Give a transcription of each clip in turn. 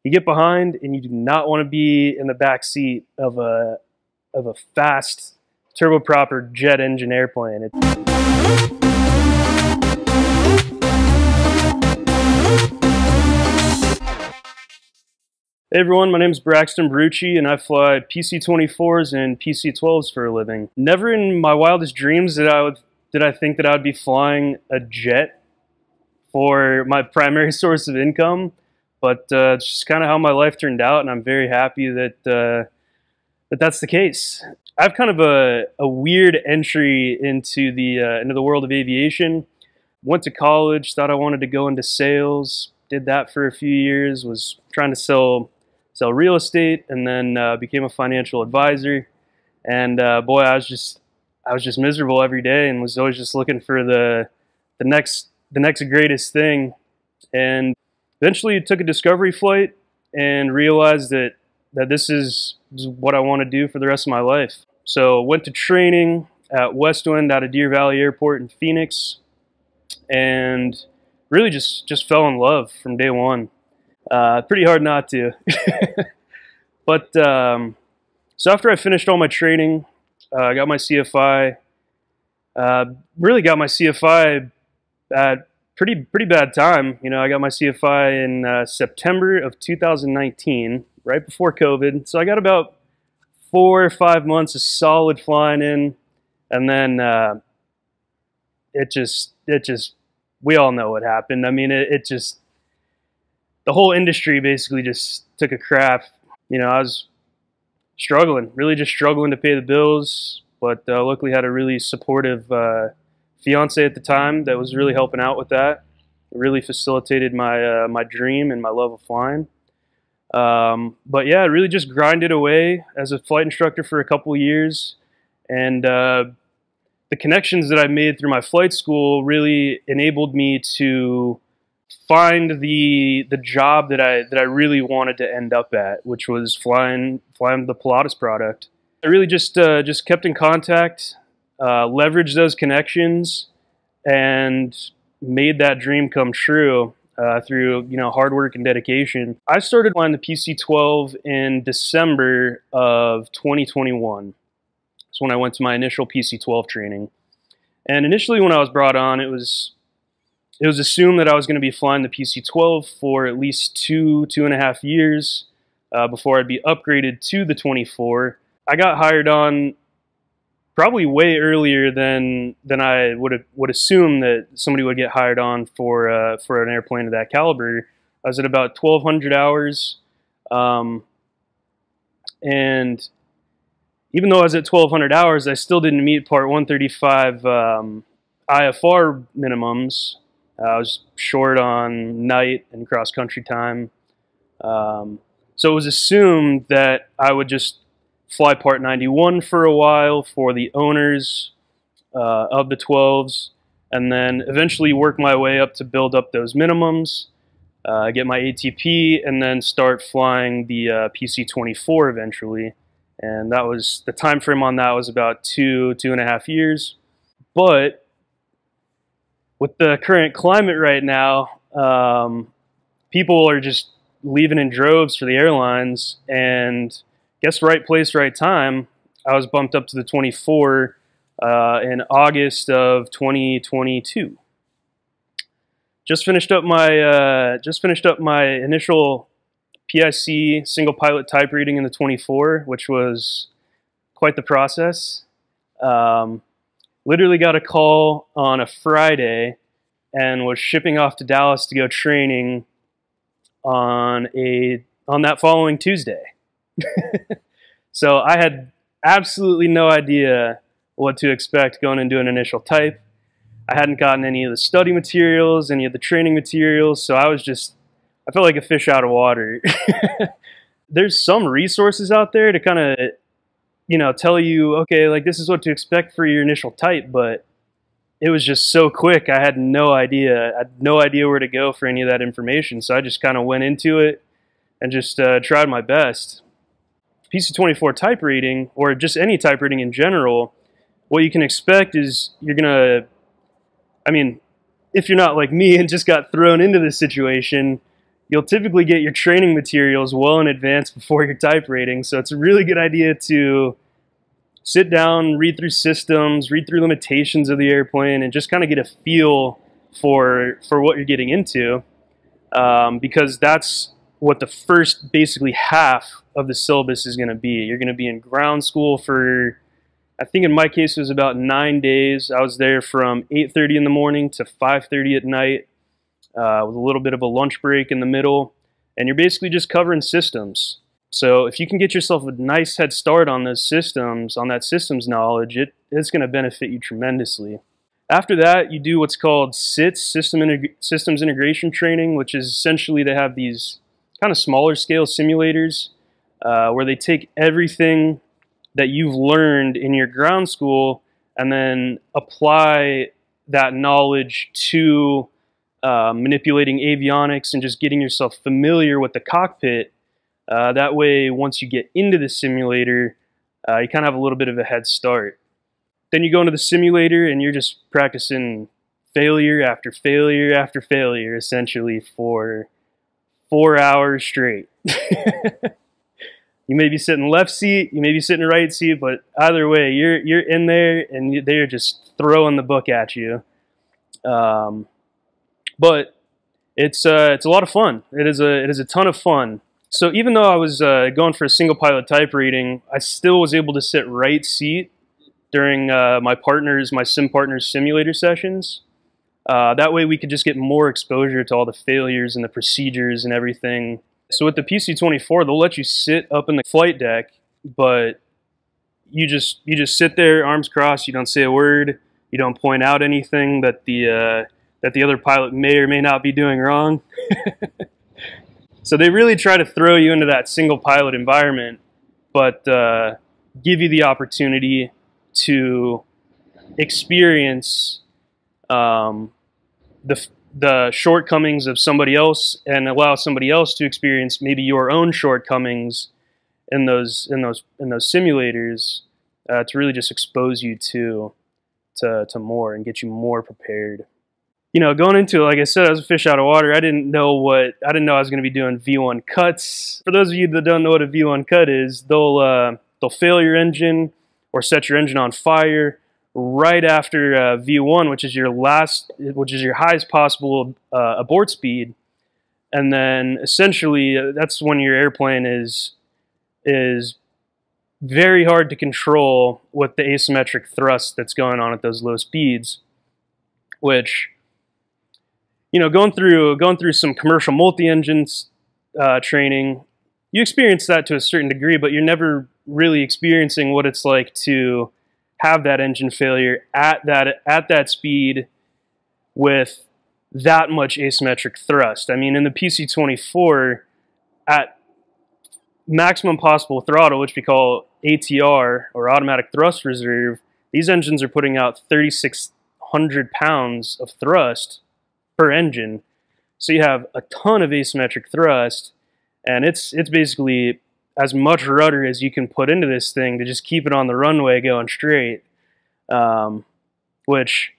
You get behind, and you do not want to be in the back seat of a fast turboproper jet engine airplane. Hey everyone, my name is Braxton Talks, and I fly PC-24s and PC-12s for a living. Never in my wildest dreams did I think that I would be flying a jet for my primary source of income, but it's just kind of how my life turned out, and I'm very happy that that's the case. I have kind of a weird entry into the world of aviation. Went to college, thought I wanted to go into sales, did that for a few years, was trying to sell real estate, and then became a financial advisor. And boy, I was just miserable every day, and was always just looking for the next greatest thing. And eventually took a discovery flight and realized that this is what I want to do for the rest of my life. So went to training at Westwind out of Deer Valley Airport in Phoenix, and really just fell in love from day one. Pretty hard not to. But so after I finished all my training, I got my CFI. Really got my CFI at pretty bad time. You know, I got my CFI in September of 2019, right before COVID. So I got about 4 or 5 months of solid flying in, and then it just we all know what happened. I mean, the whole industry basically just took a crap. You know, I was struggling, really just struggling to pay the bills, but luckily had a really supportive fiance at the time that was really helping out with that. It really facilitated my my dream and my love of flying. But yeah, I really just grinded away as a flight instructor for a couple of years, and the connections that I made through my flight school really enabled me to find the job that I really wanted to end up at, which was flying the Pilatus product. I really just kept in contact, leveraged those connections, and made that dream come true through hard work and dedication. I started flying the PC-12 in December of 2021. That's when I went to my initial PC-12 training. And initially, when I was brought on, it was assumed that I was going to be flying the PC-12 for at least 2.5 years before I'd be upgraded to the 24. I got hired on probably way earlier than I would assume that somebody would get hired on for an airplane of that caliber. I was at about 1,200 hours, and even though I was at 1,200 hours, I still didn't meet Part 135 IFR minimums. I was short on night and cross-country time. So it was assumed that I would just fly Part 91 for a while for the owners of the 12s, and then eventually work my way up to build up those minimums, get my ATP, and then start flying the PC-24 eventually. And that was, the time frame on that was about 2.5 years. But with the current climate right now, people are just leaving in droves for the airlines, and guess right place, right time. I was bumped up to the 24 in August of 2022. Just finished up my initial PIC single pilot type reading in the 24, which was quite the process. Literally got a call on a Friday and was shipping off to Dallas to go training on that following Tuesday. So I had absolutely no idea what to expect going into an initial type. I hadn't gotten any of the study materials, any of the training materials, so I felt like a fish out of water. There's some resources out there to kind of tell you, okay, like this is what to expect for your initial type, but it was just so quick. I had no idea. I had no idea where to go for any of that information, so I just kind of went into it and just tried my best. PC-24 type rating, or just any type rating in general, what you can expect is you're going to, I mean, if you're not like me and just got thrown into this situation, you'll typically get your training materials well in advance before your type rating. So it's a really good idea to sit down, read through systems, read through limitations of the airplane, and just kind of get a feel for what you're getting into, because that's what the first basically half of the syllabus is going to be. You're going to be in ground school for, I think in my case it was about 9 days. I was there from 8:30 in the morning to 5:30 at night, with a little bit of a lunch break in the middle, and you're basically just covering systems. So if you can get yourself a nice head start on those systems, on that systems knowledge, it's going to benefit you tremendously. After that, you do what's called SITS, Systems Integration Training, which is essentially they have these kind of smaller scale simulators where they take everything that you've learned in your ground school and then apply that knowledge to manipulating avionics and just getting yourself familiar with the cockpit. That way, once you get into the simulator, you kind of have a little bit of a head start. Then you go into the simulator and you're just practicing failure after failure after failure, essentially, for 4 hours straight. You may be sitting left seat, you may be sitting right seat, but either way, you're in there and they're just throwing the book at you. But it's a lot of fun. It is a ton of fun. So even though I was going for a single pilot type rating, I still was able to sit right seat during my sim partner's simulator sessions. That way we could just get more exposure to all the failures and the procedures and everything. So with the PC-24, they'll let you sit up in the flight deck, but you just sit there, arms crossed. You don't say a word. You don't point out anything that the other pilot may or may not be doing wrong. So they really try to throw you into that single pilot environment, but give you the opportunity to experience the shortcomings of somebody else and allow somebody else to experience maybe your own shortcomings in those simulators, to really just expose you to more and get you more prepared. You know, going into it, like I said, I was a fish out of water. I didn't know I was going to be doing V1 cuts. For those of you that don't know what a V1 cut is, they'll fail your engine or set your engine on fire right after V1, which is your highest possible abort speed, and then essentially that's when your airplane is very hard to control with the asymmetric thrust that's going on at those low speeds, which, you know, going through some commercial multi-engines training, you experience that to a certain degree, but you're never really experiencing what it's like to have that engine failure at that speed with that much asymmetric thrust. I mean, in the PC-24, at maximum possible throttle, which we call ATR, or automatic thrust reserve, these engines are putting out 3,600 pounds of thrust per engine. So you have a ton of asymmetric thrust, and it's basically as much rudder as you can put into this thing to just keep it on the runway going straight, which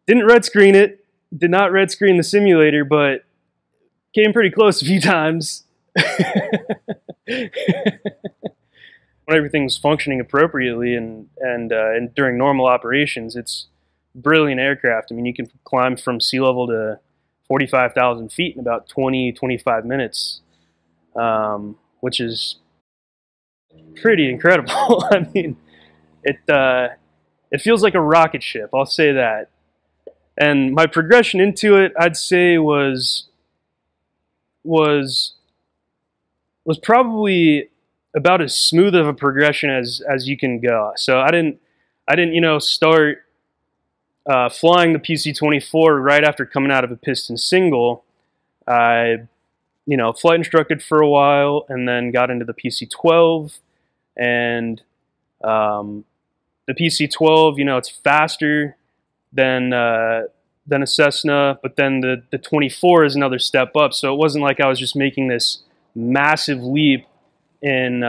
did not red screen the simulator, but came pretty close a few times. When everything was functioning appropriately and during normal operations, it's brilliant aircraft. I mean, you can climb from sea level to 45,000 feet in about 20-25 minutes. Which is pretty incredible. I mean, it feels like a rocket ship, I'll say that. And my progression into it, I'd say was probably about as smooth of a progression as you can go. So I didn't start flying the PC-24 right after coming out of a piston single. I flight instructed for a while and then got into the PC-12, and the PC-12, it's faster than a Cessna, but then the 24 is another step up. So it wasn't like I was just making this massive leap in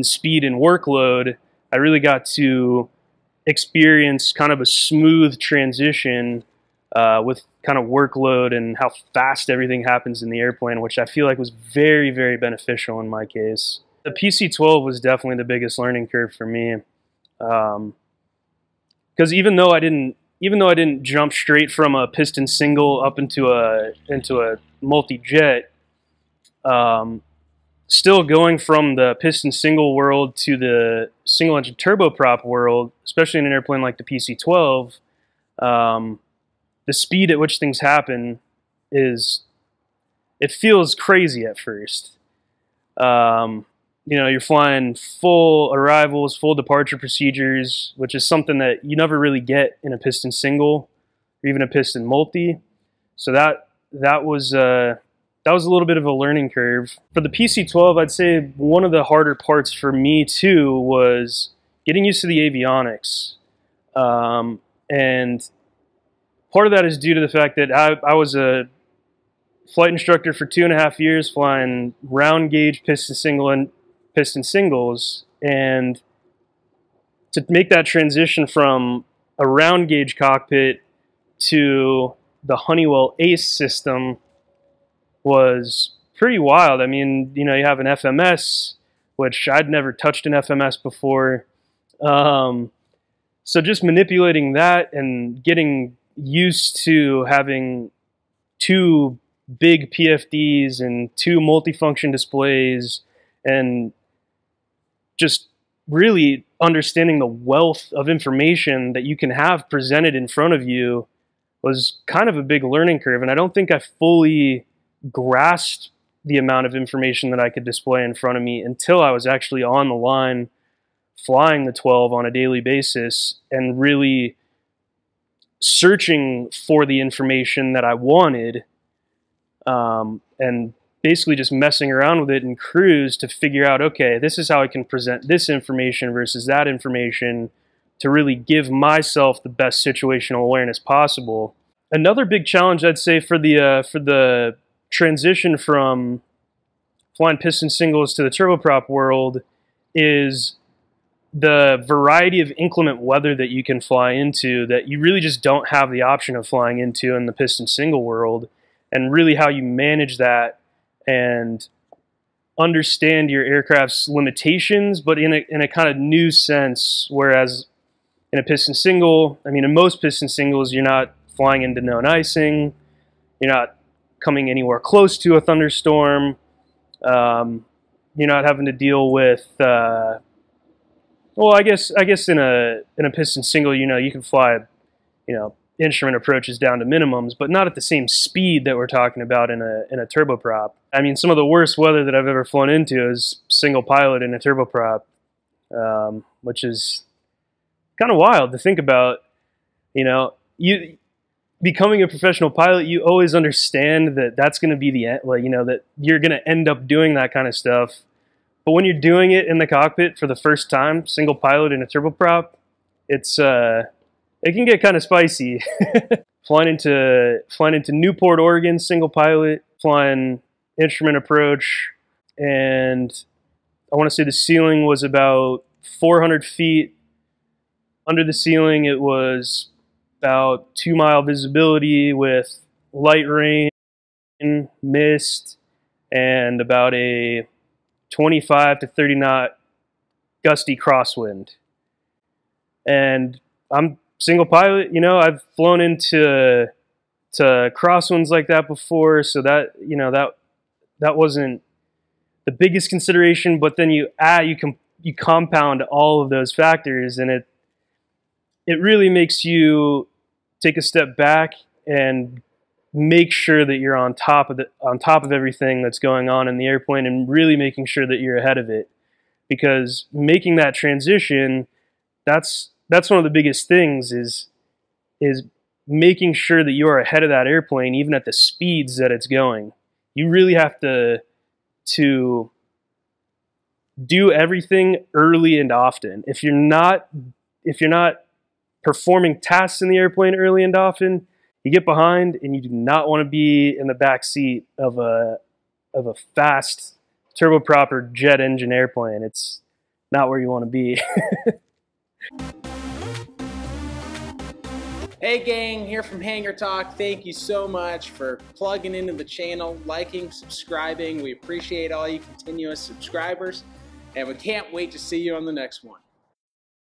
speed and workload. I really got to experience kind of a smooth transition with kind of workload and how fast everything happens in the airplane, which I feel like was very, very beneficial in my case. The PC-12 was definitely the biggest learning curve for me, because even though I didn't jump straight from a piston single up into a multi-jet, still going from the piston single world to the single engine turboprop world, especially in an airplane like the PC-12, the speed at which things happen it feels crazy at first. You're flying full arrivals, full departure procedures, which is something that you never really get in a piston single or even a piston multi. So that was a little bit of a learning curve. For the PC-12, I'd say one of the harder parts for me too was getting used to the avionics. And part of that is due to the fact that I was a flight instructor for 2.5 years flying round gauge piston singles, and to make that transition from a round gauge cockpit to the Honeywell ACE system was pretty wild. I mean, you have an FMS, which I'd never touched an FMS before. So just manipulating that and getting used to having 2 big PFDs and 2 multifunction displays, and just really understanding the wealth of information that you can have presented in front of you was kind of a big learning curve. And I don't think I fully grasped the amount of information that I could display in front of me until I was actually on the line flying the 12 on a daily basis and really searching for the information that I wanted, and basically just messing around with it in cruise to figure out, okay, this is how I can present this information versus that information to really give myself the best situational awareness possible. Another big challenge, I'd say, for the transition from flying piston singles to the turboprop world is the variety of inclement weather that you can fly into that you really just don't have the option of flying into in the piston single world, and really how you manage that and understand your aircraft's limitations, but in a kind of new sense. Whereas in a piston single, I mean, in most piston singles, you're not flying into known icing, you're not coming anywhere close to a thunderstorm, you're not having to deal with well, I guess in a piston single, you can fly, instrument approaches down to minimums, but not at the same speed that we're talking about in a turboprop. I mean, some of the worst weather that I've ever flown into is single pilot in a turboprop, which is kind of wild to think about. You becoming a professional pilot, you always understand that that's going to be the end, that you're going to end up doing that kind of stuff. But when you're doing it in the cockpit for the first time, single pilot in a turboprop, it can get kind of spicy. Flying into Newport, Oregon, single pilot, flying instrument approach, and I want to say the ceiling was about 400 feet. Under the ceiling, it was about 2-mile visibility with light rain, mist, and about a 25 to 30 knot gusty crosswind. And I'm single pilot, I've flown into crosswinds like that before, so that that wasn't the biggest consideration. But then you compound all of those factors, and it really makes you take a step back and make sure that you're on top of everything that's going on in the airplane, and really making sure that you're ahead of it. Because making that transition, that's one of the biggest things is making sure that you are ahead of that airplane, even at the speeds that it's going. You really have to do everything early and often. If you're not performing tasks in the airplane early and often, you get behind, and you do not want to be in the back seat of a fast turboprop or jet engine airplane. It's not where you want to be. Hey gang, here from Hangar Talk. Thank you so much for plugging into the channel, liking, subscribing. We appreciate all you continuous subscribers, and we can't wait to see you on the next one.